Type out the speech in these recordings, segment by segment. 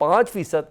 5%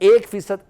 1%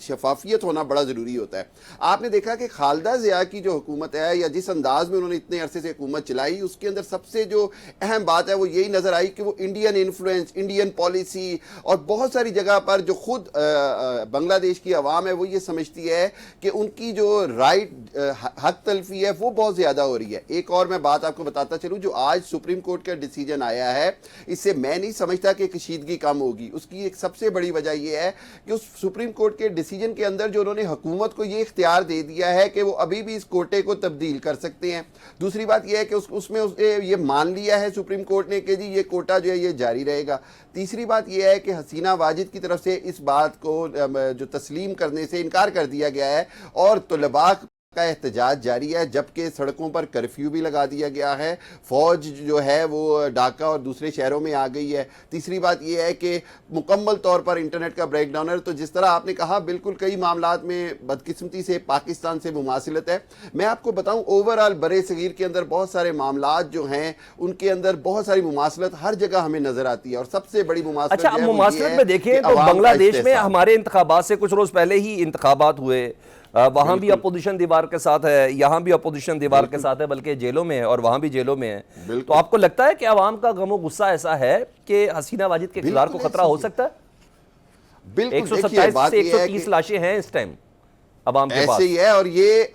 شفافیت ہونا بڑا ضروری ہوتا ہے. آپ نے دیکھا کہ خالدہ ضیاء کی جو حکومت ہے یا جس انداز میں انہوں نے اتنے عرصے سے حکومت چلائی, اس کے اندر سب سے جو اہم بات ہے وہ یہی نظر آئی کہ وہ انڈین انفلوئنس, انڈین پالیسی اور بہت ساری جگہ پر جو خود بنگلہ دیش کی عوام ہے وہ یہ سمجھتی ہے کہ ان کی جو رائٹ حق تلفی ہے وہ بہت زیادہ ہو رہی ہے. ایک اور میں بات آپ کو بتاتا چلوں, جو آج سپریم کورٹ کا ڈیسیجن آیا ہے اس سے میں نہیں سمجھتا کہ کشیدگی کم ہوگی. اس کی ایک سب سے بڑی وجہ یہ ہے کہ اس سپریم کورٹ کے ڈیسیجن کے اندر جو انہوں نے حکومت کو یہ اختیار دے دیا ہے کہ وہ ابھی بھی اس کوٹے کو تبدیل کر سکتے ہیں. دوسری بات یہ ہے کہ اس میں یہ مان لیا ہے سپریم کورٹ نے کہ جی یہ کوٹا جو ہے یہ جاری رہے گا. تیسری بات یہ ہے کہ حسینہ واجد کی طرف سے اس بات کو جو تسلیم کرنے سے انکار کر دیا گیا ہے اور طلباء کا احتجاج جاری ہے, جبکہ سڑکوں پر کرفیو بھی لگا دیا گیا ہے. فوج جو ہے وہ ڈھاکہ اور دوسرے شہروں میں آ گئی ہے. تیسری بات یہ ہے کہ مکمل طور پر انٹرنیٹ کا بریک ڈاؤن ہے. تو جس طرح آپ نے کہا بالکل کئی معاملات میں بدقسمتی سے پاکستان سے مماثلت ہے. میں آپ کو بتاؤں اوورآل برے صغیر کے اندر بہت سارے معاملات جو ہیں ان کے اندر بہت ساری مماثلت ہر جگہ ہمیں نظر آتی ہے, اور سب سے بڑی مماثلت اچھا, اب مماثلت میں دیکھیں تو بنگلہ دیش میں ہمارے انتخابات سے کچھ روز پہلے ہی انتخابات ہوئے, وہاں بھی اپوزیشن دیوار کے ساتھ ہے, یہاں بھی اپوزیشن دیوار کے ساتھ ہے, بلکہ جیلوں میں ہے اور وہاں بھی جیلوں میں ہے. تو آپ کو لگتا ہے کہ عوام کا غم و غصہ ایسا ہے کہ حسینہ واجد کے اقتدار کو خطرہ ہو سکتا ہے؟ بالکل 127 سے 130 لاشیں ہیں اس ٹائم عوام کے پاس. ایسے ہی ہے, اور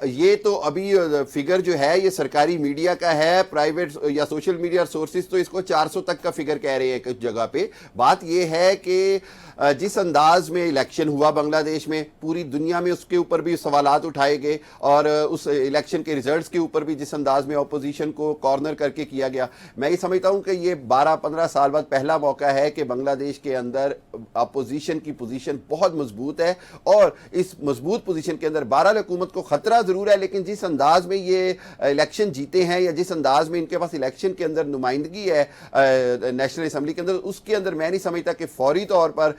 یہ تو ابھی فگر جو ہے یہ سرکاری میڈیا کا ہے, پرائیویٹ یا سوشل میڈیا سورسز تو اس کو 400 تک کا فگر کہہ رہے ہیں کچھ جگہ پہ. بات یہ ہے کہ جس انداز میں الیکشن ہوا بنگلہ دیش میں, پوری دنیا میں اس کے اوپر بھی سوالات اٹھائے گئے, اور اس الیکشن کے ریزلٹس کے اوپر بھی جس انداز میں اپوزیشن کو کارنر کر کے کیا گیا, میں یہ سمجھتا ہوں کہ یہ 12-15 سال بعد پہلا موقع ہے کہ بنگلہ دیش کے اندر اپوزیشن کی پوزیشن بہت مضبوط ہے. اور اس مضبوط پوزیشن کے اندر بہرحال حکومت کو خطرہ ضرور ہے, لیکن جس انداز میں یہ الیکشن جیتے ہیں یا جس انداز میں ان کے پاس الیکشن کے اندر نمائندگی ہے نیشنل اسمبلی کے اندر, اس کے اندر میں نہیں سمجھتا کہ فوری طور پر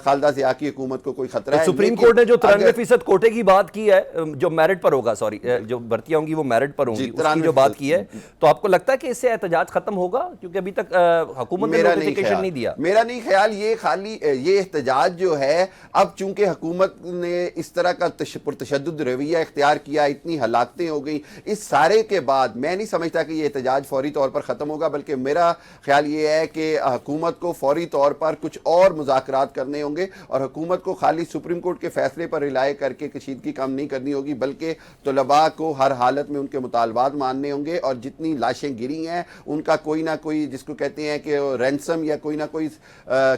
خالدہ ضیاء کی حکومت کو کوئی خطرہ ہے. سپریم کورٹ نے جو 93% کوٹے کی بات کی ہے, جو میرٹ پر ہوگا, سوری جو بھرتیاں ہوں گی وہ میرٹ پر ہوں گی, اس کی جو بات کی ہے, تو آپ کو لگتا ہے کہ اس سے احتجاج ختم ہوگا؟ کیونکہ ابھی تک حکومت نے نوٹیفیکیشن نہیں دیا. میرا نہیں خیال, یہ خالی یہ احتجاج جو ہے اب چونکہ حکومت نے اس طرح کا پرتشدد رویہ اختیار کیا, اتنی ہلاکتیں ہو گئی, اس سارے کے بعد میں نہیں سمجھتا کہ یہ احتجاج فوری طور پر ختم ہوگا, بلکہ میرا خیال یہ ہے کہ حکومت کو فوری طور پر کچھ اور مذاکرات کرنے ہوں گے, اور حکومت کو خالی سپریم کورٹ کے فیصلے پر ریلائے کر کے کشیدگی کم نہیں کرنی ہوگی, بلکہ طلباء کو ہر حالت میں ان کے مطالبات ماننے ہوں گے, اور جتنی لاشیں گری ہیں ان کا کوئی نہ کوئی, جس کو کہتے ہیں کہ رینسم یا کوئی نہ کوئی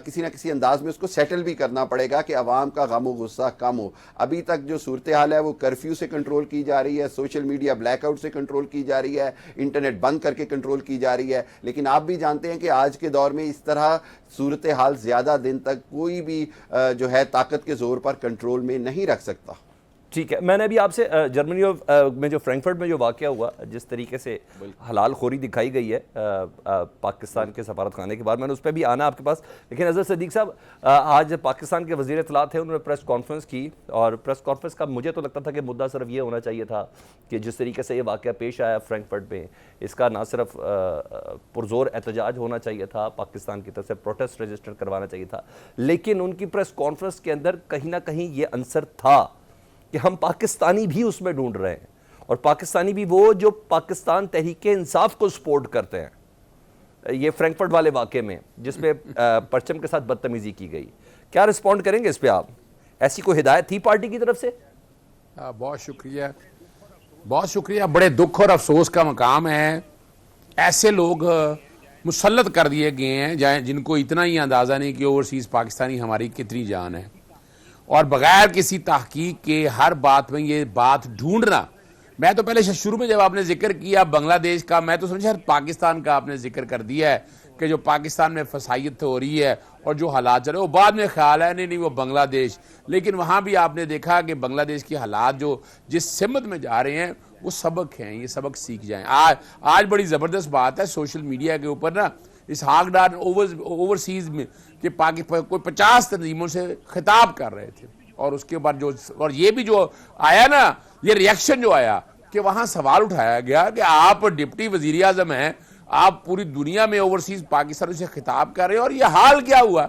کسی نہ کسی انداز میں اس کو سیٹل بھی کرنا پڑے گا کہ عوام کا غم و غصہ کم ہو. ابھی تک جو صورتحال ہے وہ کرفیو سے کنٹرول کی جا رہی ہے, سوشل میڈیا بلیک آؤٹ سے کنٹرول کی جا رہی ہے, انٹرنیٹ بند کر کے کنٹرول کی جا رہی ہے, لیکن آپ بھی جانتے ہیں کہ آج کے دور میں اس طرح صورتحال زیادہ دن تک کوئی بھی جو ہے طاقت کے زور پر کنٹرول میں نہیں رکھ سکتا. ٹھیک ہے, میں نے ابھی آپ سے جرمنی میں جو فرینکفرٹ میں جو واقعہ ہوا, جس طریقے سے حلال خوری دکھائی گئی ہے پاکستان کے سفارت خانے کے بعد, میں نے اس پہ بھی آنا آپ کے پاس, لیکن اظہر صدیق صاحب آج پاکستان کے وزیر اطلاعات تھے, انہوں نے پریس کانفرنس کی, اور پریس کانفرنس کا مجھے تو لگتا تھا کہ مدعا صرف یہ ہونا چاہیے تھا کہ جس طریقے سے یہ واقعہ پیش آیا فرینکفرٹ میں, اس کا نہ صرف پرزور احتجاج ہونا چاہیے تھا, پاکستان کی طرف سے پروٹیسٹ رجسٹر کروانا چاہیے تھا, لیکن ان کی پریس کانفرنس کے اندر کہیں نہ کہیں یہ عنصر تھا کہ ہم پاکستانی بھی اس میں ڈھونڈ رہے ہیں, اور پاکستانی بھی وہ جو پاکستان تحریک انصاف کو سپورٹ کرتے ہیں. یہ فرینکفرٹ والے واقعے میں جس پہ پرچم کے ساتھ بدتمیزی کی گئی, کیا رسپونڈ کریں گے اس پہ آپ؟ ایسی کوئی ہدایت تھی پارٹی کی طرف سے؟ بہت شکریہ, بہت شکریہ. بڑے دکھ اور افسوس کا مقام ہے, ایسے لوگ مسلط کر دیے گئے ہیں جن کو اتنا ہی اندازہ نہیں کہ اوورسیز پاکستانی ہماری کتنی جان ہے, اور بغیر کسی تحقیق کے ہر بات میں یہ بات ڈھونڈنا. میں تو پہلے شروع میں جب آپ نے ذکر کیا بنگلہ دیش کا, میں تو سمجھا پاکستان کا آپ نے ذکر کر دیا ہے کہ جو پاکستان میں فسائیت ہو رہی ہے اور جو حالات چل رہے, وہ بعد میں خیال ہے نہیں وہ بنگلہ دیش, لیکن وہاں بھی آپ نے دیکھا کہ بنگلہ دیش کی حالات جو جس سمت میں جا رہے ہیں وہ سبق ہیں, یہ سبق سیکھ جائیں. آج بڑی زبردست بات ہے سوشل میڈیا کے اوپر نا, اس ہاک ڈار اوورسیز میں کہ کوئی 50 تنظیموں سے خطاب کر رہے تھے, اور اس کے بعد اور یہ بھی جو آیا نا, یہ ریاکشن جو آیا کہ وہاں سوال اٹھایا گیا کہ آپ ڈپٹی وزیر اعظم ہیں, آپ پوری دنیا میں اوورسیز پاکستان سے خطاب کر رہے ہیں, اور یہ حال کیا ہوا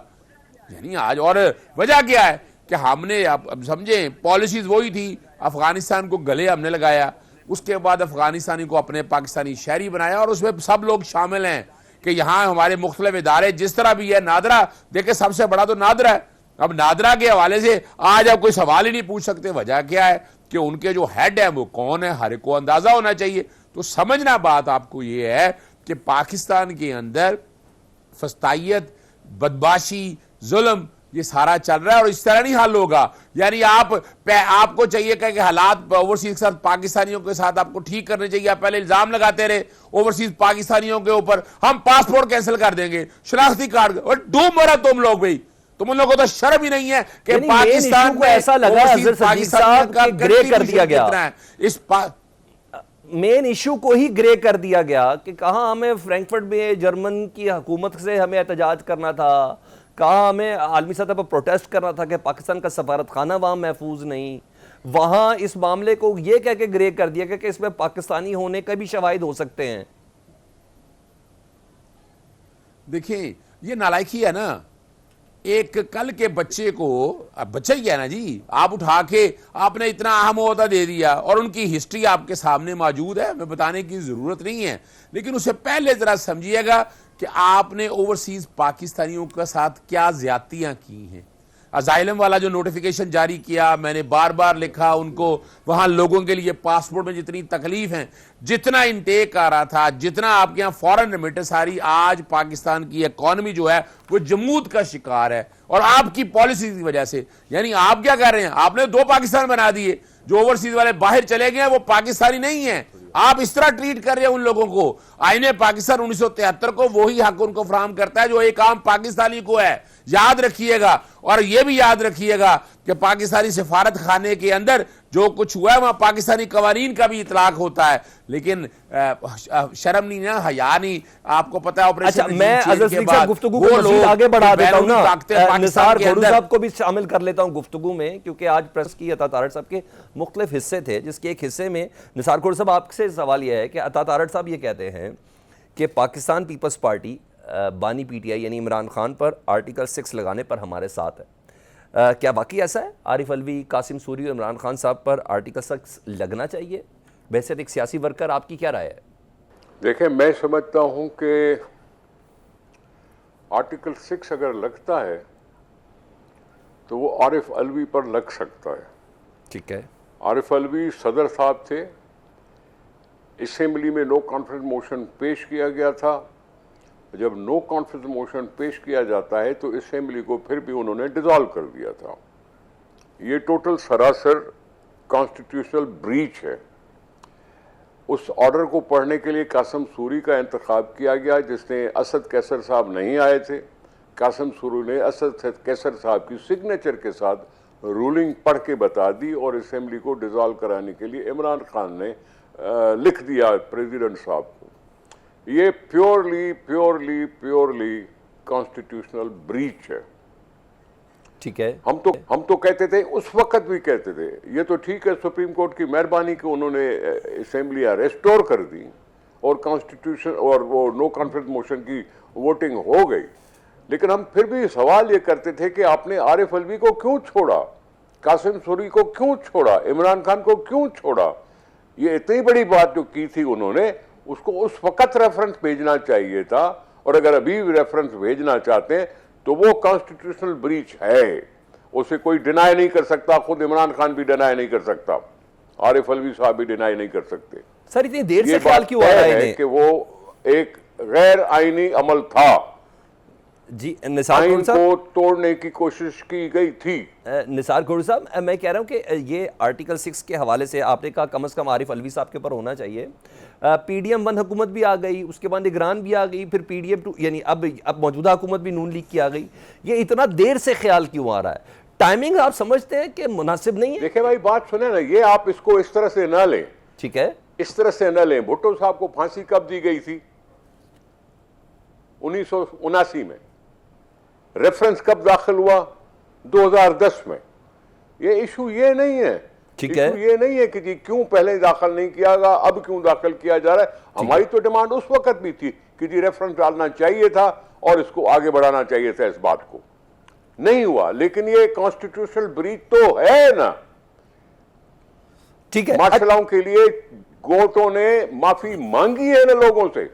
یعنی آج, اور وجہ کیا ہے کہ ہم نے اب سمجھیں پالیسیز وہی تھی, افغانستان کو گلے ہم نے لگایا, اس کے بعد افغانستانی کو اپنے پاکستانی شہری بنایا, اور اس میں سب لوگ شامل ہیں کہ یہاں ہمارے مختلف ادارے جس طرح بھی ہے. نادرا دیکھیں سب سے بڑا تو نادرا ہے. اب نادرا کے حوالے سے آج آپ کوئی سوال ہی نہیں پوچھ سکتے. وجہ کیا ہے کہ ان کے جو ہیڈ ہیں وہ کون ہے, ہر ایک کو اندازہ ہونا چاہیے. تو سمجھنا بات آپ کو یہ ہے کہ پاکستان کے اندر فسطائیت, بدمعاشی, ظلم یہ سارا چل رہا ہے, اور اس طرح نہیں حل ہوگا. یعنی آپ کو چاہیے کہ حالات اوورسیز کے ساتھ پاکستانیوں کے ساتھ آپ کو ٹھیک کرنے چاہیے. آپ پہلے الزام لگاتے رہے اوورسیز پاکستانیوں کے اوپر, ہم پاسپورٹ کینسل کر دیں گے, شناختی کارڈ, اور ڈوب مرا تم لوگ بھائی. تم ان لوگوں کو تو شرم ہی نہیں ہے کہ پاکستان کو ایسا لگا حضرت صدیق صاحب کا گرے کر دیا گیا, اس مین ایشو کو ہی گرے کر دیا گیا کہ کہاں ہمیں فرینکفرٹ میں جرمن کی حکومت سے ہمیں احتجاج کرنا تھا, کہاں ہمیں عالمی سطح پر پروٹیسٹ کرنا تھا کہ پاکستان کا سفارت خانہ وہاں محفوظ نہیں. وہاں اس معاملے کو یہ کہہ کے گرے کر دیا کہ اس میں پاکستانی ہونے کا بھی شواہد ہو سکتے ہیں. دیکھیں یہ نالائکی ہے نا. ایک کل کے بچے کو, بچہ ہی ہے نا جی, آپ اٹھا کے آپ نے اتنا اہم عہدہ دے دیا, اور ان کی ہسٹری آپ کے سامنے موجود ہے, ہمیں بتانے کی ضرورت نہیں ہے. لیکن اسے پہلے ذرا سمجھیے گا کہ آپ نے اوورسیز پاکستانیوں کے ساتھ کیا زیادتیاں کی ہیں. اسائلم والا جو نوٹیفیکیشن جاری کیا, میں نے بار بار لکھا ان کو, وہاں لوگوں کے لیے پاسپورٹ میں جتنی تکلیف ہیں, جتنا انٹیک آ رہا تھا, جتنا آپ کے یہاں فورن ریمیٹنس آ رہی, آج پاکستان کی اکانومی جو ہے وہ جمود کا شکار ہے, اور آپ کی پالیسی کی وجہ سے. یعنی آپ کیا کر رہے ہیں, آپ نے 2 پاکستان بنا دیے. جو اوورسیز والے باہر چلے گئے ہیں وہ پاکستانی نہیں ہیں. آپ اس طرح ٹریٹ کر رہے ہیں ان لوگوں کو. آئین پاکستان 1973 کو وہی حق ان کو فراہم کرتا ہے جو ایک عام پاکستانی کو ہے. یاد رکھیے گا, اور یہ بھی یاد رکھیے گا کہ پاکستانی سفارت خانے کے اندر جو کچھ ہوا ہے وہاں پاکستانی قوانین کا بھی اطلاق ہوتا ہے. لیکن شرم نہیں نا, حیا نہیں. آپ کو پتا ہے آپریشن میں حضرت صدیق صاحب گفتگو کو مزید آگے بڑھا دیتا ہوں نا, نثار گھوڑو صاحب کو بھی شامل کر لیتا ہوں گفتگو میں, کیونکہ آج پریس کی عطا تارڑ صاحب کے مختلف حصے تھے, جس کے ایک حصے میں نثار گھوڑو صاحب آپ سے سوال یہ ہے کہ عطا تارڑ صاحب یہ کہتے ہیں کہ پاکستان پیپلز پارٹی بانی پی ٹی آئی یعنی عمران خان پر آرٹیکل 6 لگانے پر ہمارے ساتھ ہے. کیا واقعی ایسا ہے؟ عارف الوی, قاسم سوری اور عمران خان صاحب پر آرٹیکل 6 لگنا چاہیے؟ بحیثیت ایک سیاسی ورکر آپ کی کیا رائے ہے؟ دیکھیں میں سمجھتا ہوں کہ آرٹیکل 6 اگر لگتا ہے تو وہ عارف الوی پر لگ سکتا ہے. ٹھیک ہے, عارف الوی صدر صاحب تھے, اسمبلی میں نو کانفیڈنس موشن پیش کیا گیا تھا. جب نو کانفیڈنس موشن پیش کیا جاتا ہے تو اسمبلی کو پھر بھی انہوں نے ڈیزالو کر دیا تھا. یہ ٹوٹل سراسر کانسٹیٹیوشنل بریچ ہے. اس آرڈر کو پڑھنے کے لیے قاسم سوری کا انتخاب کیا گیا, جس نے اسد کیسر صاحب نہیں آئے تھے. قاسم سوری نے اسد کیسر صاحب کی سگنیچر کے ساتھ رولنگ پڑھ کے بتا دی, اور اسمبلی کو ڈیزالو کرانے کے لیے عمران خان نے لکھ دیا پریزیڈنٹ صاحب کو. یہ پیورلی کانسٹیٹیوشنل بریچ ہے. ٹھیک ہے, ہم تو کہتے تھے, اس وقت بھی کہتے تھے, یہ تو ٹھیک ہے سپریم کورٹ کی مہربانی کہ انہوں نے اسمبلیاں ریسٹور کر دی اور کانسٹیٹیوشن اور وہ نو کانفیڈنس موشن کی ووٹنگ ہو گئی. لیکن ہم پھر بھی سوال یہ کرتے تھے کہ آپ نے عارف الوی کو کیوں چھوڑا, قاسم سوری کو کیوں چھوڑا, عمران خان کو کیوں چھوڑا؟ یہ اتنی بڑی بات جو کی تھی انہوں نے, اس کو اس وقت ریفرنس بھیجنا چاہیے تھا. اور اگر ابھی ریفرنس بھیجنا چاہتے ہیں تو وہ کانسٹیٹیوشنل بریچ ہے, اسے کوئی ڈینائی نہیں کر سکتا. خود عمران خان بھی ڈینائی نہیں کر سکتا, عارف الوی صاحب بھی ڈینائی نہیں کر سکتے. سر اتنی دیر سے خیال کیوں آ رہا ہے کہ وہ ایک غیر آئینی عمل تھا, جی نثار آئین گھوڑو صاحب کو توڑنے کی کوشش کی گئی تھی. نثار گھوڑو صاحب میں کہہ رہا ہوں کہ یہ آرٹیکل 6 کے حوالے سے آپ نے کہا کم از کم عارف الوی صاحب کے اوپر ہونا چاہیے. پی ڈی ایم 1 حکومت بھی آ گئی, اس کے بعد نگران بھی آ گئی, پھر پی ڈی ایم 2 یعنی اب موجودہ حکومت بھی نون لیگ کی آ گئی. یہ اتنا دیر سے خیال کیوں آ رہا ہے؟ ٹائمنگ آپ سمجھتے ہیں کہ مناسب نہیں ہے؟ دیکھیں بھائی بات سنیں نا, یہ آپ اس کو اس طرح سے نہ لیں. ٹھیک ہے, اس طرح سے نہ لیں. بھٹو صاحب کو پھانسی کب دی گئی تھی؟ 1979 میں. ریفرنس کب داخل ہوا؟ 2010 میں. یہ ایشو یہ نہیں ہے, ایشو یہ نہیں ہے کہ جی کیوں پہلے داخل نہیں کیا گا, اب کیوں داخل کیا جا رہا ہے. ہماری تو ڈیمانڈ اس وقت بھی تھی کہ جی ریفرنس ڈالنا چاہیے تھا اور اس کو آگے بڑھانا چاہیے تھا اس بات کو. نہیں ہوا، لیکن یہ کانسٹیٹیوشنل بریچ تو ہے نا. ٹھیک ہے. مارشل لاؤ کے لیے کورٹوں نے معافی مانگی ہے نا لوگوں سے.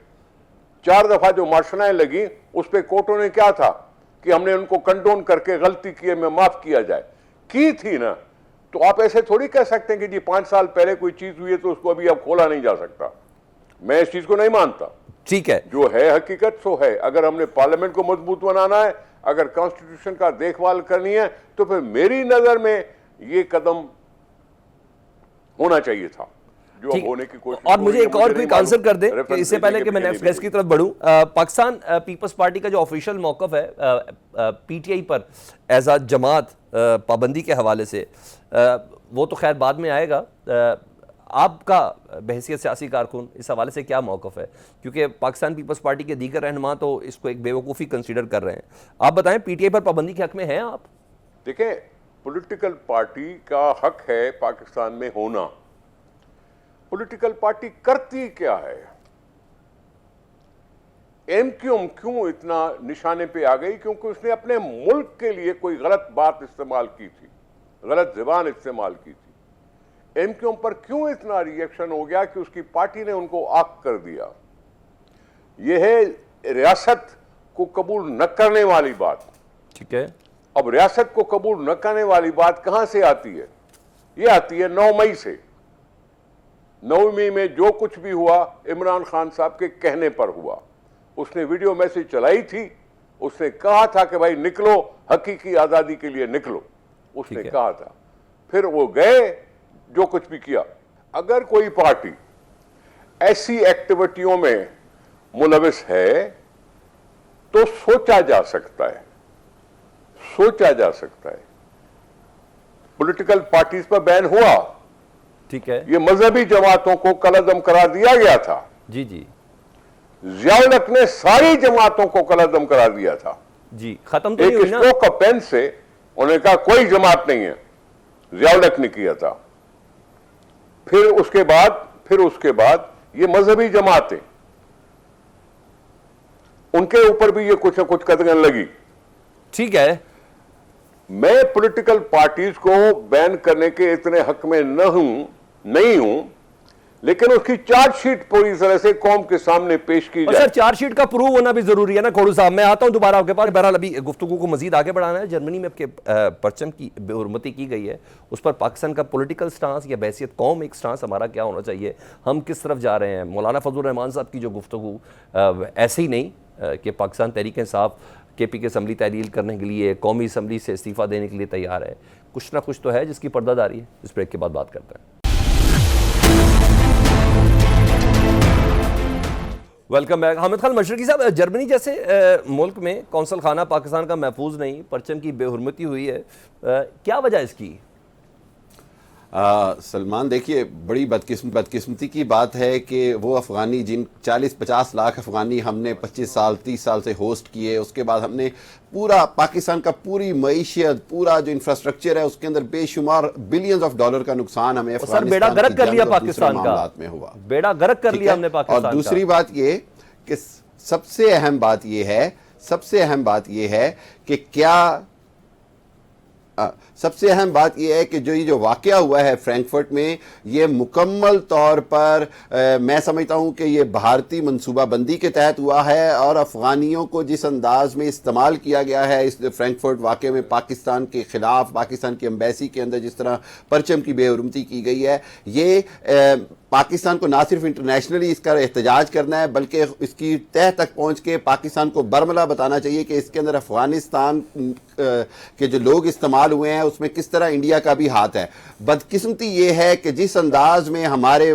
4 دفعہ جو مارشلائیں لگی اس پہ کورٹوں نے کیا تھا کہ ہم نے ان کو کنڈون کر کے غلطی کی میں معاف کیا جائے، کی تھی نا. تو آپ ایسے تھوڑی کہہ سکتے ہیں کہ جی 5 سال پہلے کوئی چیز ہوئی ہے تو اس کو ابھی اب کھولا نہیں جا سکتا. میں اس چیز کو نہیں مانتا. ٹھیک ہے. جو ہے حقیقت سو ہے. اگر ہم نے پارلیمنٹ کو مضبوط بنانا ہے، اگر کانسٹیٹیوشن کا دیکھ بھال کرنی ہے، تو پھر میری نظر میں یہ قدم ہونا چاہیے تھا جو اب ہونے کی کوشش. اور مجھے ایک اور کوئی آنسر کر دیں کہ اس سے پہلے کہ میں نیکسٹ گیسٹ کی طرف بڑھوں. پاکستان پیپلز پارٹی کا جو آفیشیل موقف ہے P T I per as a جماعت پابندی کے حوالے سے، وہ تو خیر بعد میں آئے گا. آپ کا بحیثیت سیاسی کارکن اس حوالے سے کیا موقف ہے؟ کیونکہ پاکستان پیپلز پارٹی کے دیگر رہنما تو اس کو ایک بے وقوفی کنسیڈر کر رہے ہیں. آپ بتائیں پی ٹی آئی پر پابندی کے حق میں ہیں آپ؟ دیکھیں، پولیٹیکل پارٹی کا حق ہے پاکستان میں ہونا. پولیٹیکل پارٹی کرتی کیا ہے؟ ایم کیو ایم کیوں اتنا نشانے پہ آ گئی؟ کیونکہ اس نے اپنے ملک کے لیے کوئی غلط بات استعمال کی تھی، غلط زبان استعمال کی تھی. ایم کیو ایم پر کیوں اتنا ری ایکشن ہو گیا کہ اس کی پارٹی نے ان کو آگ کر دیا؟ یہ ہے ریاست کو قبول نہ کرنے والی بات. ٹھیک ہے. اب ریاست کو قبول نہ کرنے والی بات کہاں سے آتی ہے؟ یہ آتی ہے 9 مئی سے. 9 مئی میں جو کچھ بھی ہوا عمران خان صاحب کے کہنے پر ہوا. اس نے ویڈیو میسج چلائی تھی، اس نے کہا تھا کہ بھائی نکلو، حقیقی آزادی کے لیے نکلو، اس نے کہا تھا. پھر وہ گئے، جو کچھ بھی کیا. اگر کوئی پارٹی ایسی ایکٹیویٹیوں میں ملوث ہے تو سوچا جا سکتا ہے، سوچا جا سکتا ہے. پولیٹیکل پارٹیز پر بین ہوا. ٹھیک ہے. یہ مذہبی جماعتوں کو کالعدم قرار دیا گیا تھا. جی جی. ضیاء الحق نے ساری جماعتوں کو کالعدم قرار دیا تھا. جی ختم تو ایک نہیں ہوئی نا؟ اسٹروک کا پین سے انہوں نے کہا کوئی جماعت نہیں ہے. ضیاء الحق نے کیا تھا. پھر اس کے بعد یہ مذہبی جماعتیں، ان کے اوپر بھی یہ کچھ نہ کچھ قدغن لگی. ٹھیک ہے. میں پولیٹیکل پارٹیز کو بین کرنے کے اتنے حق میں نہیں ہوں، لیکن اس کی چارج شیٹ پوری طرح سے قوم کے سامنے پیش کی اور جائے. سر چارج شیٹ کا پروو ہونا بھی ضروری ہے نا کھوڑو صاحب. میں آتا ہوں دوبارہ آپ کے پاس. بہرحال ابھی گفتگو کو مزید آگے بڑھانا ہے. جرمنی میں آپ کے پرچم کی بے حرمتی کی گئی ہے، اس پر پاکستان کا پولیٹیکل سٹانس یا بحیثیت قوم ایک سٹانس ہمارا کیا ہونا چاہیے؟ ہم کس طرف جا رہے ہیں؟ مولانا فضل الرحمان صاحب کی جو گفتگو ایسے ہی نہیں کہ پاکستان تحریک انصاف کے پی کے اسمبلی تحلیل کرنے کے لیے، قومی اسمبلی سے استعفیٰ دینے کے لیے تیار ہے. کچھ نہ کچھ تو ہے جس کی پردہ داری ہے. اس بریک کے بعد بات کرتے ہیں. Welcome back. حامد خان مشرقی صاحب، جرمنی جیسے ملک میں قونصل خانہ پاکستان کا محفوظ نہیں، پرچم کی بے حرمتی ہوئی ہے، کیا وجہ اس کی؟ سلمان دیکھیے، بڑی بدقسمتی کی بات ہے کہ وہ افغانی جن 40-50 لاکھ افغانی ہم نے 25 سال 30 سال سے ہوسٹ کیے، اس کے بعد ہم نے پورا پاکستان کا پوری معیشت، پورا جو انفراسٹرکچر ہے اس کے اندر بے شمار بلینز آف ڈالر کا نقصان ہمیں سر بیڑا غرق کر لیا پاکستان کا، بیڑا غرق کر لیا ہم نے پاکستان کا. اور دوسری بات یہ کہ سب سے اہم بات یہ ہے کہ کیا سب سے اہم بات یہ ہے کہ جو واقعہ ہوا ہے فرینکفرٹ میں، یہ مکمل طور پر میں سمجھتا ہوں کہ یہ بھارتی منصوبہ بندی کے تحت ہوا ہے. اور افغانیوں کو جس انداز میں استعمال کیا گیا ہے اس فرینکفرٹ واقعے میں پاکستان کے خلاف، پاکستان کی ایمبیسی کے اندر جس طرح پرچم کی بے حرمتی کی گئی ہے، یہ پاکستان کو نہ صرف انٹرنیشنلی اس کا احتجاج کرنا ہے بلکہ اس کی تہ تک پہنچ کے پاکستان کو برملا بتانا چاہیے کہ اس کے اندر افغانستان کے جو لوگ استعمال ہوئے ہیں اس میں کس طرح انڈیا کا بھی ہاتھ ہے. بدقسمتی یہ ہے کہ جس انداز میں ہمارے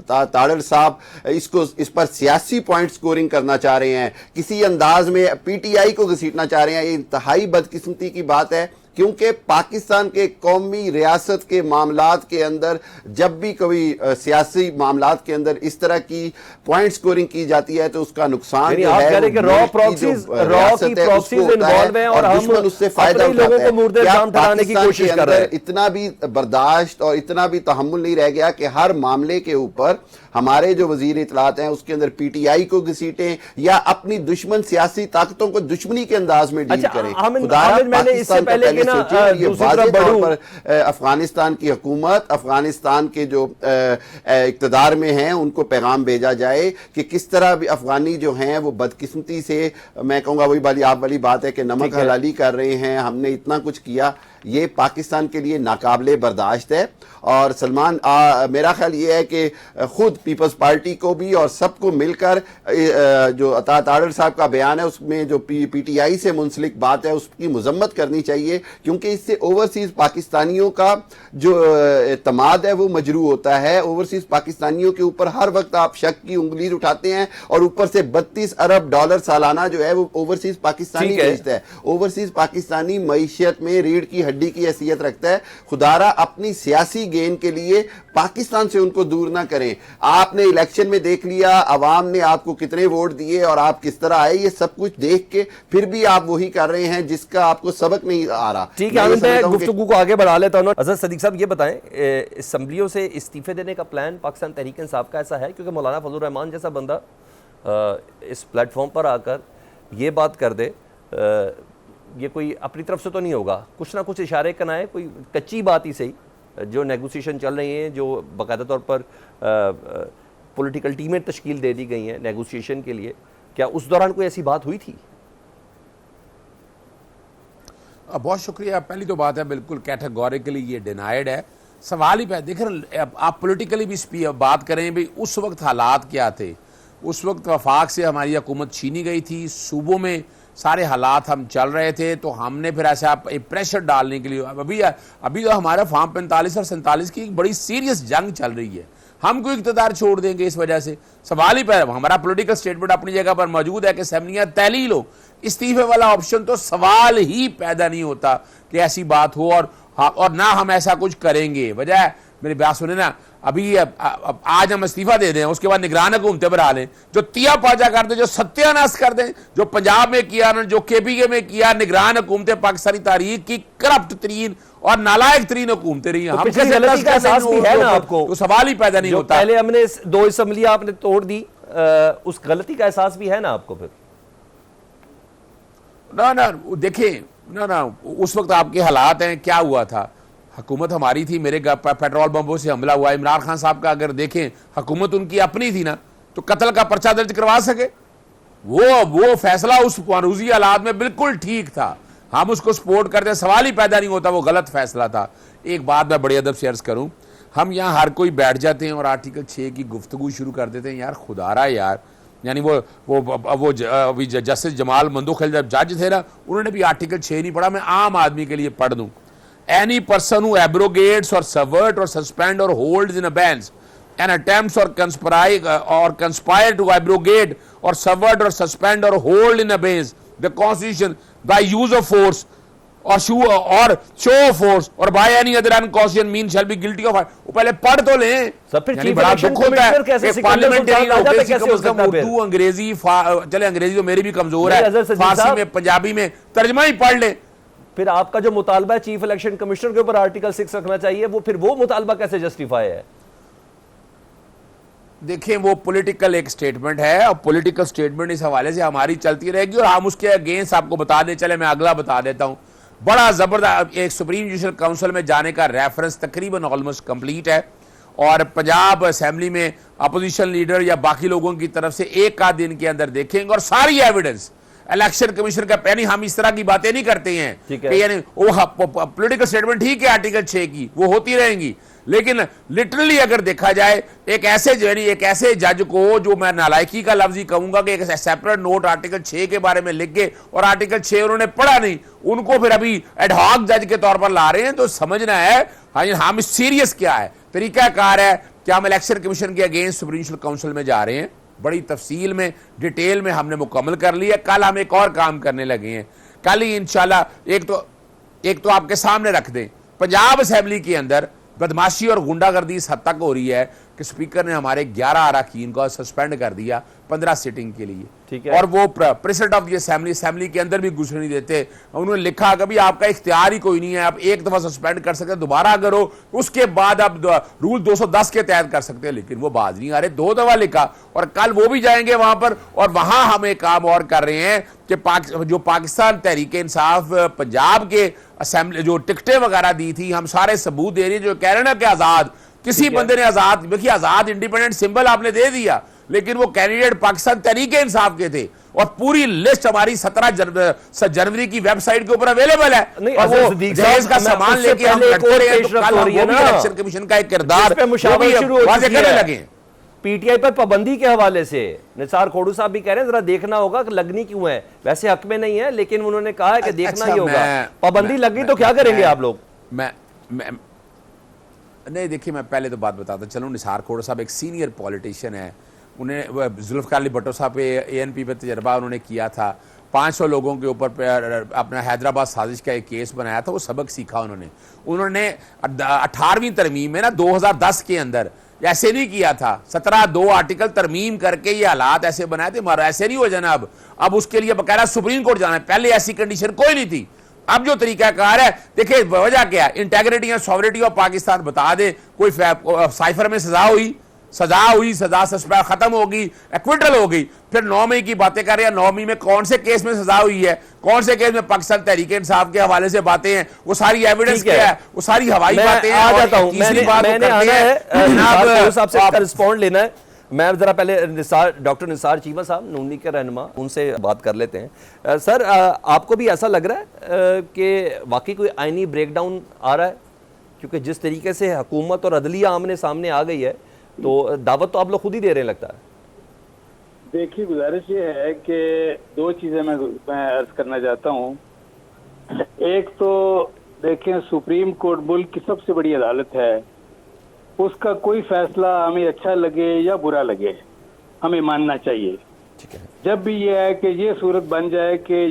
تاڑر صاحب اس پر سیاسی پوائنٹ سکورنگ کرنا چاہ رہے ہیں، کسی انداز میں پی ٹی آئی کو گھسیٹنا چاہ رہے ہیں، یہ انتہائی بدقسمتی کی بات ہے. کیونکہ پاکستان کے قومی ریاست کے معاملات کے اندر جب بھی کوئی سیاسی معاملات کے اندر اس طرح کی پوائنٹ سکورنگ کی جاتی ہے تو اس کا نقصان جو ہے اور دشمن اس سے فائدہ اٹھاتا ہے. کیا پاکستان کے اندر اتنا بھی برداشت اور اتنا بھی تحمل نہیں رہ گیا کہ ہر معاملے کے اوپر ہمارے جو وزیر اطلاعات ہیں اس کے اندر پی ٹی آئی کو گھسیٹیں یا اپنی دشمن سیاسی طاقتوں کو دشمنی کے انداز میں ڈیل کریں. میں نے اس سے پہلے کہ نا واضح طور پر افغانستان کی حکومت, افغانستان کے جو اقتدار میں ہیں ان کو پیغام بھیجا جائے کہ کس طرح بھی افغانی جو ہیں وہ بدقسمتی سے, میں کہوں گا وہی آپ والی بات ہے کہ نمک حلالی کر رہے ہیں, ہم نے اتنا کچھ کیا, یہ پاکستان کے لیے ناقابل برداشت ہے. اور سلمان میرا خیال یہ ہے کہ خود پیپلز پارٹی کو بھی اور سب کو مل کر جو عطا تاڑر صاحب کا بیان ہے اس میں جو پی ٹی آئی سے منسلک بات ہے اس کی مذمت کرنی چاہیے, کیونکہ اس سے اوورسیز پاکستانیوں کا جو اعتماد ہے وہ مجروح ہوتا ہے. اوورسیز پاکستانیوں کے اوپر ہر وقت آپ شک کی انگلی اٹھاتے ہیں اور اوپر سے $32 ارب سالانہ جو ہے وہ اوورسیز پاکستانی بھیجتا ہے. اوورسیز پاکستانی معیشت میں ریڑھ کی ہڈی کی حیثیت رکھتا ہے. خدارہ اپنی سیاسی گین کے لیے پاکستان سے ان کو دور نہ کریں. آپ نے الیکشن میں دیکھ لیا عوام نے آپ کو کتنے ووٹ دیے اور آپ کس طرح آئے, یہ سب کچھ دیکھ کے پھر بھی آپ وہی کر رہے ہیں جس کا آپ کو سبق نہیں آ رہا. ٹھیک ہے, میں گفتگو کو آگے بڑھا لیتا ہوں. حضرت صدیق صاحب یہ بتائیں, اسمبلیوں سے استعفے دینے کا پلان پاکستان تحریک انصاف کا ایسا ہے؟ کیونکہ مولانا فضل الرحمان جیسا بندہ اس پلیٹ فارم پر آ کر یہ بات کر دے, یہ کوئی اپنی طرف سے تو نہیں ہوگا, کچھ نہ کچھ اشارے کنائے, کوئی کچی بات ہی صحیح, جو نیگوسیشن چل رہی ہیں, جو باقاعدہ طور پر پولیٹیکل ٹیمیں تشکیل دے دی گئی ہیں نیگوسیشن کے لیے, کیا اس دوران کوئی ایسی بات ہوئی تھی؟ بہت شکریہ. پہلی تو بات ہے بالکل کیٹیگوریکلی یہ ڈینائیڈ ہے. سوال ہی پہ دیکھیں, آپ پولیٹیکلی بھی بات کریں بھی اس وقت حالات کیا تھے. اس وقت وفاق سے ہماری حکومت چھینی گئی تھی, صوبوں میں سارے حالات ہم چل رہے تھے, تو ہم نے پھر ایسا پریشر ڈالنے کے لیے ابھی تو ہمارا فارم 45 اور 47 کی ایک بڑی سیریس جنگ چل رہی ہے. ہم کوئی اقتدار چھوڑ دیں گے اس وجہ سے؟ سوال ہی پہ ہمارا پولیٹیکل سٹیٹمنٹ اپنی جگہ پر موجود ہے کہ اسمبلیاں تحلیل ہو. استعفے والا آپشن تو سوال ہی پیدا نہیں ہوتا کہ ایسی بات ہو, اور نہ ہم ایسا کچھ کریں گے. وجہ ہے میری بات سنیں نا, ابھی آج ہم استعفیٰ دے دیں, اس کے بعد نگران حکومتیں بنا لیں, جو تیا پاچا کر دیں, جو ستیہ ناش کر دیں, جو پنجاب میں کیا, جو کے پی کے میں کیا, نگران حکومتیں پاکستانی تاریخ کی کرپٹ ترین اور نالائق ترین حکومتیں رہی ہیں. ہم پچھلی غلطی کا احساس بھی ہے نا آپ کو, تو سوال ہی پیدا نہیں ہوتا. پہلے ہم نے 2 اسمبلیاں آپ نے توڑ دی, اس غلطی کا احساس بھی ہے نا آپ کو پھر؟ نہ دیکھیں, نہ اس وقت آپ کے حالات ہیں, کیا ہوا تھا, حکومت ہماری تھی, میرے پیٹرول بمبوں سے حملہ ہوا. عمران خان صاحب کا اگر دیکھیں, حکومت ان کی اپنی تھی نا, تو قتل کا پرچہ درج کروا سکے. وہ فیصلہ اس معروضی حالات میں بالکل ٹھیک تھا, ہم اس کو سپورٹ کرتے, سوال ہی پیدا نہیں ہوتا, وہ غلط فیصلہ تھا. ایک بات میں بڑی ادب سے عرض کروں, ہم یہاں ہر کوئی بیٹھ جاتے ہیں اور آرٹیکل 6 کی گفتگو شروع کر دیتے ہیں. یار خدا رہا یار, یعنی وہ جسٹس جمال مندوخیل جب جج تھے نا, انہوں نے بھی آرٹیکل 6 نہیں پڑھا. میں عام آدمی کے لیے پڑھ دوں. Any person who abrogates or subvert or suspend or holds in abeyance and attempts or conspire to abrogate or subvert or suspend or hold in abeyance the Constitution by use of force or show of force or by any other unconstitutional means shall be guilty of. وہ پہلے پڑھ تو لیں. یعنی بڑا دکھ ہوتا ہے کہ پارلیمنٹری اردو انگریزی, چلے انگریزی تو میری بھی کمزور ہے, فارسی میں پنجابی میں ترجمہ ہی پڑھ لیں. پھر آپ کا جو مطالبہ ہے چیف الیکشن کمشنر کے اوپر آرٹیکل 6 رکھنا چاہیے, وہ پھر وہ مطالبہ کیسے جسٹیفائی ہے؟ دیکھیں وہ پولیٹیکل ایک سٹیٹمنٹ ہے, اور پولیٹیکل سٹیٹمنٹ اس حوالے سے ہماری چلتی رہے گی, اور ہم اس کے اگینسٹ آپ کو بتا دیں. چلے میں اگلا بتا دیتا ہوں. بڑا زبردست ایک سپریم جوڈیشل کونسل میں جانے کا ریفرنس تقریباً آلموسٹ کمپلیٹ ہے, اور پنجاب اسمبلی میں اپوزیشن لیڈر یا باقی لوگوں کی طرف سے 1 آدھ دن کے اندر دیکھیں گے, اور ساری ایویڈنس الیکشن کمیشن کا پہنی. ہم اس طرح کی باتیں نہیں کرتے ہیں کہ یعنی وہ پولیٹیکل سٹیٹمنٹ ٹھیک ہے آرٹیکل 6 کی, وہ ہوتی رہیں گی, لیکن لٹرلی اگر دیکھا جائے ایک ایسے جج کو, جو میں نالائکی کا لفظ ہی کہوں گا, کہ ایک سیپریٹ نوٹ آرٹیکل 6 کے بارے میں لکھ کے اور آرٹیکل 6 انہوں نے پڑھا نہیں, ان کو پھر ابھی ایڈ ہاک جج کے طور پر لا رہے ہیں. تو سمجھنا ہے ہم سیریس کیا ہے, طریقہ کار ہے کہ ہم الیکشن کمیشن کے اگینسٹ سپریم جوڈیشل کونسل میں جا رہے ہیں. بڑی تفصیل میں ڈیٹیل میں ہم نے مکمل کر لی ہے. کل ہم ایک اور کام کرنے لگے ہیں, کل ہی انشاءاللہ. ایک تو آپ کے سامنے رکھ دیں, پنجاب اسمبلی کے اندر بدماشی اور غنڈہ گردی اس حد تک ہو رہی ہے کہ کہ اسپیکر نے ہمارے 11 اراکین کو سسپینڈ کر دیا 15 سیٹنگ کے لیے, ٹھیک ہے, اور وہ پریزیڈنٹ آف دی اسمبلی کے اندر بھی گھسنے نہیں دیتے. انہوں نے لکھا کہ آپ کا اختیار ہی کوئی نہیں ہے, آپ ایک دفعہ سسپینڈ کر سکتے ہیں, دوبارہ اگر ہو اس کے بعد آپ رول 210 کے تحت کر سکتے ہیں, لیکن وہ باز نہیں آ رہے. 2 دفعہ لکھا, اور کل وہ بھی جائیں گے وہاں پر, اور وہاں ہم ایک کام اور کر رہے ہیں کہ جو پاکستان تحریک انصاف پنجاب کے اسمبلی جو ٹکٹیں وغیرہ دی تھی, ہم سارے ثبوت دے رہے ہیں, جو کہہ رہے ہیں نا کہ آزاد کسی بندے نے آزاد, دیکھیے آزاد انڈیپینڈنٹ سمبل آپ نے دے دیا, لیکن وہ کینڈیڈیٹ پاکستان تحریک انصاف کے تھے, اور پوری لسٹ ہماری 17 جنوری کی ویب سائٹ کے اوپر اویلیبل ہے, اور وہ جہیز کا سامان لے کے ہم لڑتے رہے ہیں, تو کل ہم وہ بھی الیکشن کمیشن کا ایک کردار واضح کرنے لگے ہیں. پی ٹی آئی پر پابندی کے حوالے سے نثار کھوڑو صاحب بھی کہہ رہے ہیں ذرا دیکھنا ہوگا کہ لگنی کیوں ہے, ویسے حق میں نہیں ہے, لیکن انہوں نے کہا ہے کہ دیکھنا ہی ہوگا, پابندی لگ گئی تو کیا کریں گے آپ لوگ؟ نہیں دیکھیے, میں پہلے تو بات بتاتا چلوں, نثار کھوڑو صاحب ایک سینئر پولیٹیشین ہے, انہیں ذوالفقار علی بھٹو صاحب اے این پی پہ تجربہ انہوں نے کیا تھا, 500 لوگوں کے اوپر اپنا حیدرآباد سازش کا ایک کیس بنایا تھا, وہ سبق سیکھا انہوں نے 18ویں ترمیم میں نا 2010 کے اندر ایسے نہیں کیا تھا, 17(2) آرٹیکل ترمیم کر کے یہ حالات ایسے بنائے تھے, ہمارا ایسے نہیں ہو جانا. اب اس کے لیے باقاعدہ سپریم کورٹ جانا ہے, پہلے ایسی کنڈیشن کوئی نہیں تھی. اب جو طریقہ کار ہے, دیکھیں وجہ کیا ہے, integrity and sovereignty of Pakistan بتا دے, کوئی سائفر میں سزا ہوئی, سزا سسپینڈ ختم ہوگی, ایکویٹل ہو گئی, پھر 9 مئی کی باتیں کر رہے ہیں, 9 مئی میں کون سے کیس میں سزا ہوئی ہے, کون سے کیس میں پاکستان تحریک انصاف کے حوالے سے باتیں ہیں, وہ ساری ایویڈنس کیا ہے, وہ ساری ہوائی باتیں ہیں. آ جاتا ہوں, میں نے آنا ہے نثار کھوڑو صاحب سے رسپونڈ لینا ہے. میں ذرا پہلے ڈاکٹر نثار چیمہ صاحب نونی کے رہنما, ان سے بات کر لیتے ہیں. سر, آپ کو بھی ایسا لگ رہا ہے کہ واقعی کوئی آئینی بریک ڈاؤن آ رہا ہے, کیونکہ جس طریقے سے حکومت اور عدلیہ آمنے سامنے آ گئی ہے, تو دعوت تو آپ لوگ خود ہی دے رہے ہیں لگتا ہے؟ دیکھیے گزارش یہ ہے کہ 2 چیزیں میں عرض کرنا چاہتا ہوں. ایک تو دیکھیں, سپریم کورٹ ملک کی سب سے بڑی عدالت ہے, اس کا کوئی فیصلہ ہمیں اچھا لگے یا برا لگے ہمیں ماننا چاہیے. جب بھی یہ ہے کہ یہ صورت بن جائے کہ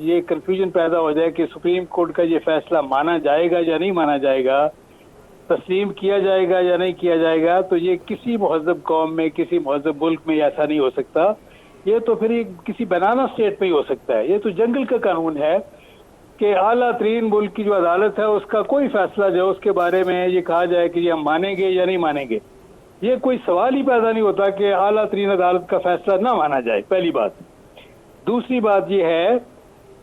یہ کنفیوژن پیدا ہو جائے کہ سپریم کورٹ کا یہ فیصلہ مانا جائے گا یا نہیں مانا جائے گا, تسلیم کیا جائے گا یا نہیں کیا جائے گا, تو یہ کسی مہذب قوم میں, کسی مہذب ملک میں ایسا نہیں ہو سکتا. یہ تو پھر کسی بنانا اسٹیٹ میں ہی ہو سکتا ہے. یہ تو جنگل کا قانون ہے کہ اعلیٰ ترین ملک کی جو عدالت ہے اس کا کوئی فیصلہ جو اس کے بارے میں یہ کہا جائے کہ یہ ہم مانیں گے یا نہیں مانیں گے, یہ کوئی سوال ہی پیدا نہیں ہوتا کہ اعلیٰ ترین عدالت کا فیصلہ نہ مانا جائے, پہلی بات. دوسری بات یہ ہے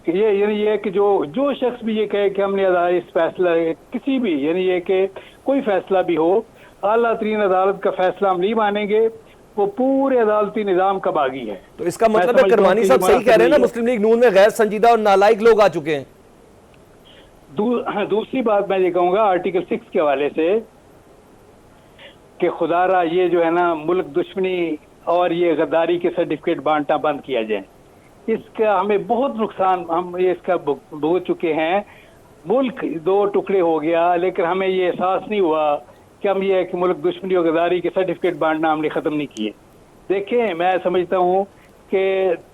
کہ یہ ہے کہ جو شخص بھی یہ کہے کہ ہم نے اس فیصلہ کسی بھی, یعنی یہ کہ کوئی فیصلہ بھی ہو, اعلیٰ ترین عدالت کا فیصلہ ہم نہیں مانیں گے, وہ پورے عدالتی نظام کا باغی ہے. تو اس کا مطلب ہے کرمانی صاحب صحیح کہہ رہے ہیں نا, مسلم لیگ نون میں غیر سنجیدہ اور نالائق لوگ آ چکے ہیں. دوسری بات میں یہ کہوں گا آرٹیکل 6 کے حوالے سے کہ خدا را یہ جو ہے نا ملک دشمنی اور یہ غداری کے سرٹیفکیٹ بانٹنا بند کیا جائے. اس کا ہمیں بہت نقصان ہم اس کا بھوگ چکے ہیں. ملک 2 ٹکڑے ہو گیا, لیکن ہمیں یہ احساس نہیں ہوا کہ ہم یہ کہ ملک دشمنی اور غداری کے سرٹیفکیٹ بانٹنا ہم نے ختم نہیں کیے. دیکھیں, میں سمجھتا ہوں کہ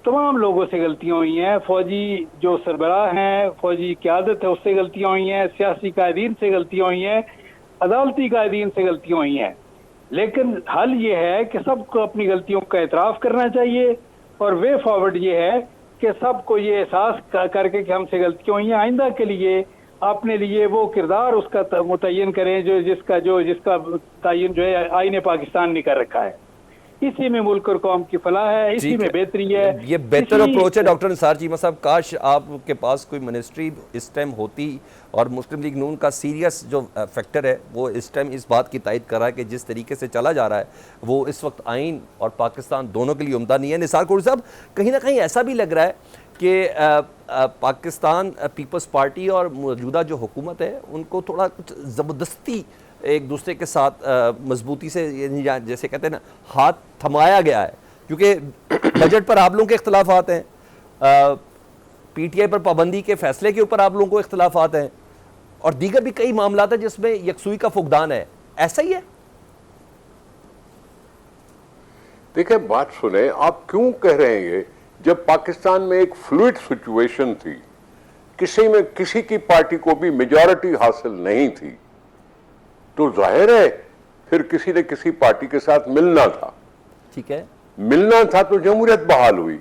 تمام لوگوں سے غلطیاں ہوئی ہیں, فوجی جو سربراہ ہیں, فوجی قیادت ہے, اس سے غلطیاں ہوئی ہیں, سیاسی قائدین سے غلطیاں ہوئی ہیں, عدالتی قائدین سے غلطیاں ہوئی ہیں. لیکن حل یہ ہے کہ سب کو اپنی غلطیوں کا اعتراف کرنا چاہیے, اور وے فارورڈ یہ ہے کہ سب کو یہ احساس کر کے کہ ہم سے غلطیاں ہوئی ہیں, آئندہ کے لیے اپنے لیے وہ کردار اس کا متعین کریں جس کا تعین جو ہے آئین پاکستان نے کر رکھا ہے. اسی میں ملک اور قوم کی فلاح ہے, اسی میں بہتری ہے. یہ بہتر اپروچ ہے ڈاکٹر نثار چیمہ صاحب. کاش آپ کے پاس کوئی منسٹری اس ٹائم ہوتی, اور مسلم لیگ نون کا سیریس جو فیکٹر ہے وہ اس ٹائم اس بات کی تائید کر رہا ہے کہ جس طریقے سے چلا جا رہا ہے وہ اس وقت آئین اور پاکستان دونوں کے لیے عمدہ نہیں ہے. نثار کھوڑو صاحب, کہیں نہ کہیں ایسا بھی لگ رہا ہے کہ پاکستان پیپلز پارٹی اور موجودہ جو حکومت ہے ان کو تھوڑا کچھ زبردستی ایک دوسرے کے ساتھ مضبوطی سے, جیسے کہتے ہیں نا, ہاتھ تھمایا گیا ہے, کیونکہ بجٹ پر آپ لوگوں کے اختلافات ہیں, پی ٹی آئی پر پابندی کے فیصلے کے اوپر آپ لوگوں کو اختلافات ہیں, اور دیگر بھی کئی معاملات ہیں جس میں یکسوئی کا فقدان ہے. ایسا ہی ہے؟ دیکھیں بات سنیں, آپ کیوں کہہ رہے ہیں جب پاکستان میں ایک فلوئڈ سچویشن تھی, کسی کی پارٹی کو بھی میجورٹی حاصل نہیں تھی, تو ظاہر ہے پھر کسی نے کسی پارٹی کے ساتھ ملنا تھا، ٹھیک ہے، ملنا تھا تو جمہوریت بحال ہوئی،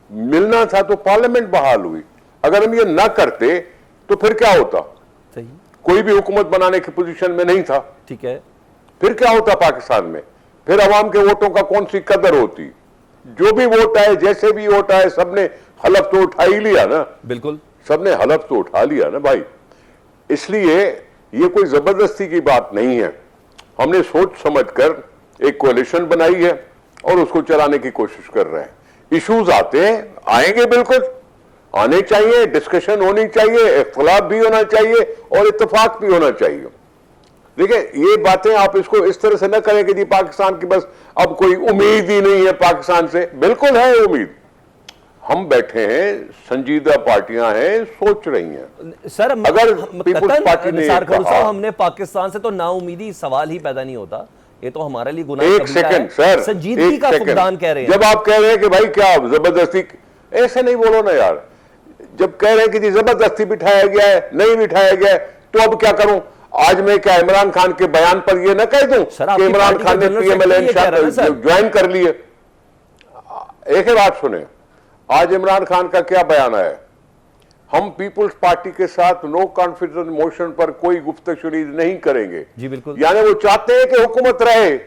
ملنا تھا تو پارلیمنٹ بحال ہوئی۔ اگر ہم یہ نہ کرتے تو پھر کیا ہوتا؟ صحیح، کوئی بھی حکومت بنانے کی پوزیشن میں نہیں تھا، ٹھیک ہے، پھر کیا ہوتا پاکستان میں؟ پھر عوام کے ووٹوں کا کون سی قدر ہوتی؟ جو بھی ووٹ آئے، جیسے بھی ووٹ آئے، سب نے حلف تو اٹھا ہی لیا نا، بالکل، سب نے حلف تو اٹھا لیا نا بھائی۔ اس لیے یہ کوئی زبردستی کی بات نہیں ہے، ہم نے سوچ سمجھ کر ایک کولیشن بنائی ہے اور اس کو چلانے کی کوشش کر رہے ہیں۔ ایشوز آتے ہیں، آئیں گے، بالکل آنے چاہیے، ڈسکشن ہونی چاہیے، اختلاف بھی ہونا چاہیے اور اتفاق بھی ہونا چاہیے۔ دیکھیں یہ باتیں آپ اس کو اس طرح سے نہ کریں کہ جی پاکستان کی بس اب کوئی امید ہی نہیں ہے پاکستان سے، بالکل ہے امید۔ ہم بیٹھے ہیں، سنجیدہ پارٹیاں ہیں، سوچ رہی ہیں۔ سر اگر پیپلز پارٹی نے نثار کھڑو کہا- صاحب، ہم نے پاکستان سے تو نا امیدی سوال ہی پیدا نہیں ہوتا، یہ تو ہمارے لیے گناہ ایک کبیرہ سیکنڈ ہے، سر، سنجیدگی ایک کا سیکنڈ۔ فقدان کہہ رہے ہیں۔ جب آپ کہہ رہے ہیں کہ بھائی کیا زبردستی، ایسے نہیں بولو نا یار، جب کہہ رہے ہیں کہ جی زبردستی بٹھایا گیا ہے، نہیں بٹھایا گیا ہے، تو اب کیا کروں؟ آج میں کیا عمران خان کے بیان پر یہ نہ کہہ دوں سر، آپ کہ کی عمران پارٹی خان کے نے general P M L N secretary یہ کہہ رہا ہے نا سر۔ جوائن کر لیے؟ ایک ہی بات سنیں، آج عمران خان کا کیا بیان ہے؟ ہم پیپلز پارٹی کے ساتھ نو کانفیڈنس موشن پر کوئی گفتگو شنید نہیں کریں گے۔ جی بالکل، یعنی وہ چاہتے ہیں کہ حکومت رہے،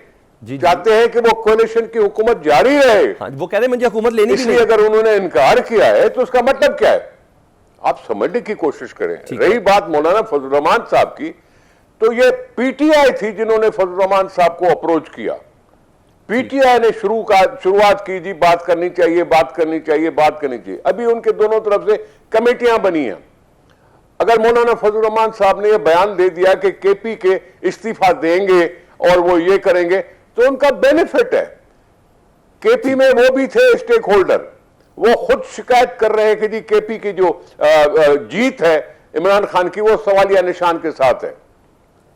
جی چاہتے ہیں کہ وہ کولیشن کی حکومت جاری رہے۔ ہاں وہ کہہ رہے ہیں مجھے حکومت لینی بھی اس لیے نہیں۔ اگر انہوں نے انکار کیا ہے تو اس کا مطلب کیا ہے؟ آپ سمجھنے کی کوشش کریں۔ رہی بات مولانا فضل الرحمان صاحب کی، تو یہ پی ٹی آئی تھی جنہوں نے فضل الرحمان صاحب کو اپروچ کیا۔ پی ٹی آئی نے شروعات کی، جی بات کرنی چاہیے، بات کرنی چاہیے، بات کرنی چاہیے۔ ابھی ان کے دونوں طرف سے کمیٹیاں بنی ہیں۔ اگر مولانا فضل الرحمان صاحب نے یہ بیان دے دیا کہ کے پی کے استعفیٰ دیں گے اور وہ یہ کریں گے تو ان کا بینیفٹ ہے۔ کے پی میں وہ بھی تھے اسٹیک ہولڈر، وہ خود شکایت کر رہے ہیں کہ جی کے پی کی جو جیت ہے عمران خان کی وہ سوالیہ نشان کے ساتھ ہے۔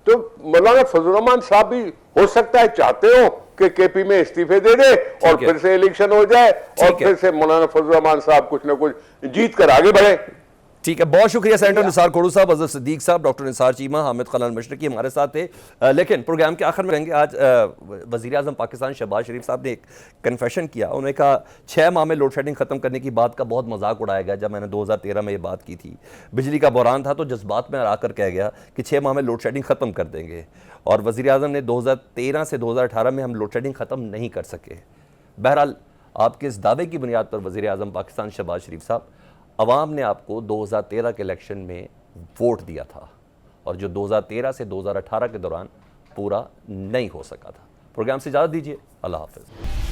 تو مولانا فضل الرحمان صاحب بھی ہو سکتا ہے چاہتے ہو کہ کے پی میں استعفے دے دے اور پھر سے الیکشن ہو جائے اور پھر سے مولانا فضل الرحمان صاحب کچھ نہ کچھ جیت کر آگے بڑھے۔ ٹھیک ہے، بہت شکریہ سینیٹر نثار کھڑو صاحب، اظہر صدیق صاحب، ڈاکٹر نثار چیمہ، حامد خلال مشرقی ہمارے ساتھ تھے۔ لیکن پروگرام کے آخر میں کہیں گے، آج وزیر اعظم پاکستان شہباز شریف صاحب نے ایک کنفیشن کیا۔ انہوں نے کہا 6 ماہ میں لوڈ شیڈنگ ختم کرنے کی بات کا بہت مذاق اڑایا گیا۔ جب میں نے 2013 میں یہ بات کی تھی، بجلی کا بحران تھا تو جذبات میں آ کر کہہ گیا کہ 6 ماہ میں لوڈ شیڈنگ ختم کر دیں گے، اور وزیر اعظم نے 2013 سے 2018 میں ہم لوڈ شیڈنگ ختم نہیں کر سکے۔ بہرحال آپ کے اس دعوے کی بنیاد پر وزیر اعظم پاکستان شہباز شریف صاحب، عوام نے آپ کو 2013 کے الیکشن میں ووٹ دیا تھا، اور جو 2013 سے 2018 کے دوران پورا نہیں ہو سکا تھا۔ پروگرام سے اجازت دیجیے، اللہ حافظ۔